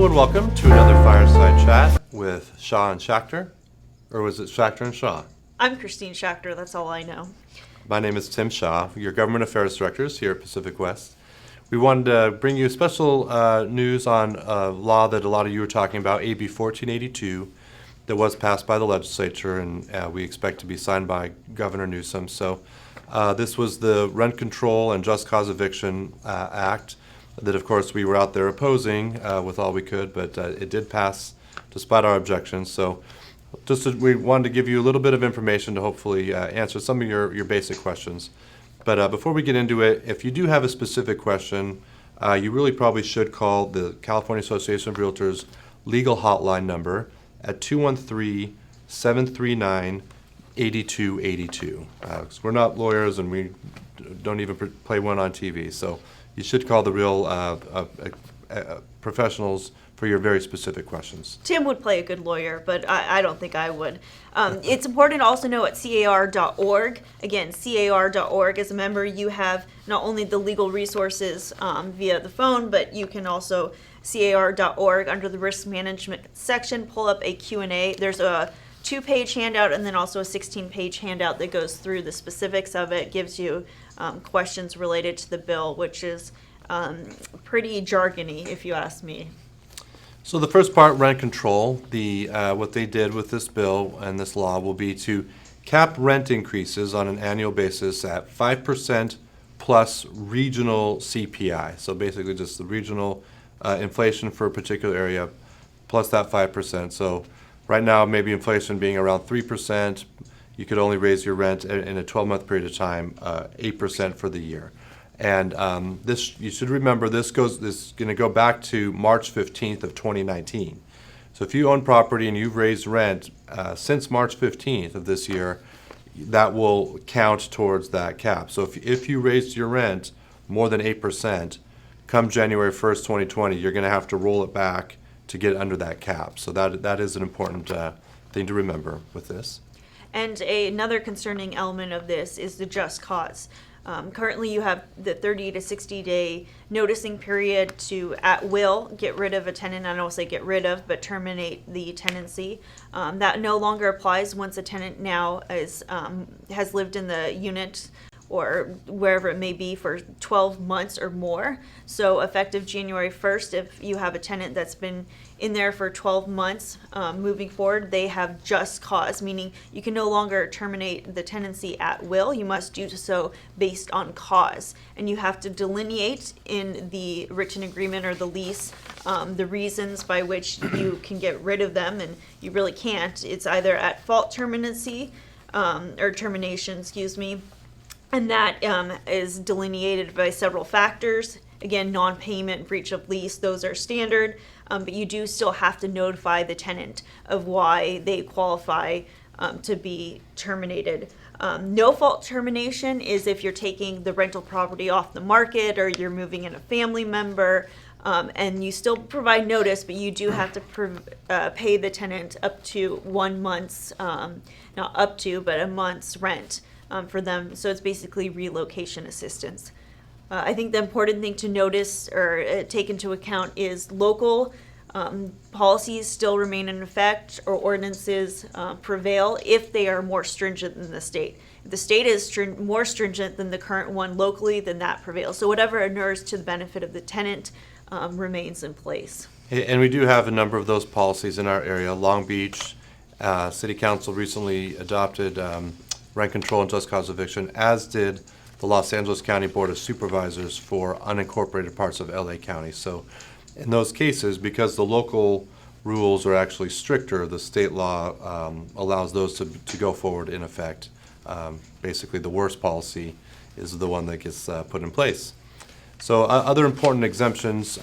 and welcome to another Fireside Chat with Shaw and Schachter. Or was it Schachter and Shaw? I'm Christine Schachter, that's all I know. My name is Tim Shaw, your Government Affairs Directors here at Pacific West. We wanted to bring you special news on a law that a lot of you were talking about, AB 1482, that was passed by the legislature, and we expect to be signed by Governor Newsom. So this was the Rent Control and Just Cause Eviction Act that, of course, we were out there opposing with all we could, but it did pass despite our objections. So we wanted to give you a little bit of information to hopefully answer some of your basic questions. But before we get into it, if you do have a specific question, you really probably should call the California Association of Realtors legal hotline number at 213-739-8282. We're not lawyers and we don't even play one on TV, so you should call the real professionals for your very specific questions. Tim would play a good lawyer, but I don't think I would. It's important to also know at car.org. Again, car.org, as a member, you have not only the legal resources via the phone, but you can also, car.org, under the risk management section, pull up a Q&A. There's a 2-page handout and then also a 16-page handout that goes through the specifics of it, gives you questions related to the bill, which is pretty jargony, if you ask me. So the first part, rent control, what they did with this bill and this law will be to cap rent increases on an annual basis at 5% plus regional CPI. So basically just the regional inflation for a particular area plus that 5%. So right now, maybe inflation being around 3%, you could only raise your rent in a 12-month period of time, 8% for the year. And this, you should remember, this is going to go back to March 15th of 2019. So if you own property and you've raised rent since March 15th of this year, that will count towards that cap. So if you raised your rent more than 8%, come January 1st, 2020, you're going to have to roll it back to get under that cap. So that is an important thing to remember with this. And another concerning element of this is the just cause. Currently, you have the 30 to 60-day noticing period to, at will, get rid of a tenant. I don't say get rid of, but terminate the tenancy. That no longer applies once a tenant now has lived in the unit or wherever it may be for 12 months or more. So effective January 1st, if you have a tenant that's been in there for 12 months, moving forward, they have just cause, meaning you can no longer terminate the tenancy at will. You must do so based on cause. And you have to delineate in the written agreement or the lease the reasons by which you can get rid of them, and you really can't. It's either at fault termination, and that is delineated by several factors. Again, non-payment, breach of lease, those are standard, but you do still have to notify the tenant of why they qualify to be terminated. No fault termination is if you're taking the rental property off the market or you're moving in a family member, and you still provide notice, but you do have to pay the tenant up to 1 month's, not up to, but a month's rent. For them, so it's basically relocation assistance. I think the important thing to notice or take into account is local policies still remain in effect, or ordinances prevail if they are more stringent than the state. If the state is more stringent than the current one locally, then that prevails. So whatever inures to the benefit of the tenant remains in place. And we do have a number of those policies in our area. Long Beach City Council recently adopted rent control and just cause eviction, as did the Los Angeles County Board of Supervisors for unincorporated parts of LA County. So in those cases, because the local rules are actually stricter, the state law allows those to go forward in effect. Basically, the worst policy is the one that gets put in place. So other important exemptions,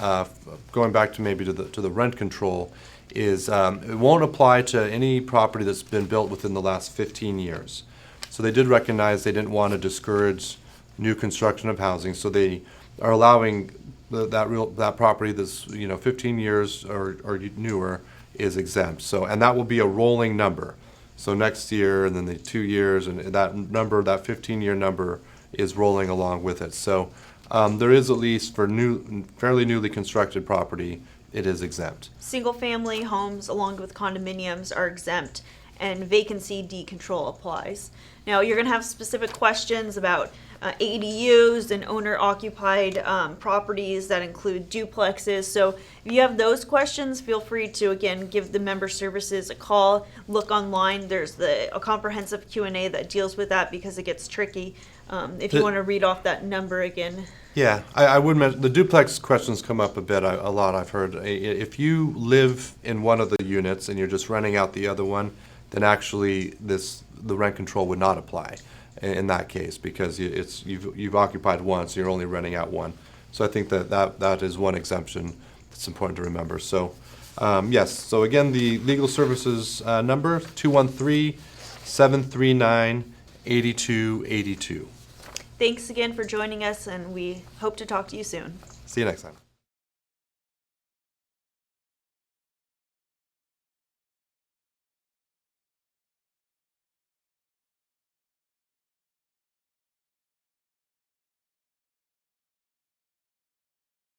going back to maybe to the rent control, is it won't apply to any property that's been built within the last 15 years. So they did recognize they didn't want to discourage new construction of housing, so they are allowing that property that's 15 years or newer is exempt. So, and that will be a rolling number. So next year, and then the 2 years, and that number, that 15-year number, is rolling along with it. So there is, at least for fairly newly constructed property, it is exempt. Single-family homes along with condominiums are exempt, and vacancy decontrol applies. Now, you're going to have specific questions about ADUs and owner-occupied properties that include duplexes. So if you have those questions, feel free to, again, give the member services a call. Look online. There's a comprehensive Q&A that deals with that because it gets tricky. If you want to read off that number again. Yeah, I would mention, the duplex questions come up a lot, I've heard. If you live in one of the units and you're just renting out the other one, then actually the rent control would not apply in that case, because you've occupied one, so you're only renting out one. So I think that is one exemption that's important to remember. So, yes, so again, the legal services number, 213-739-8282. Thanks again for joining us, and we hope to talk to you soon. See you next time.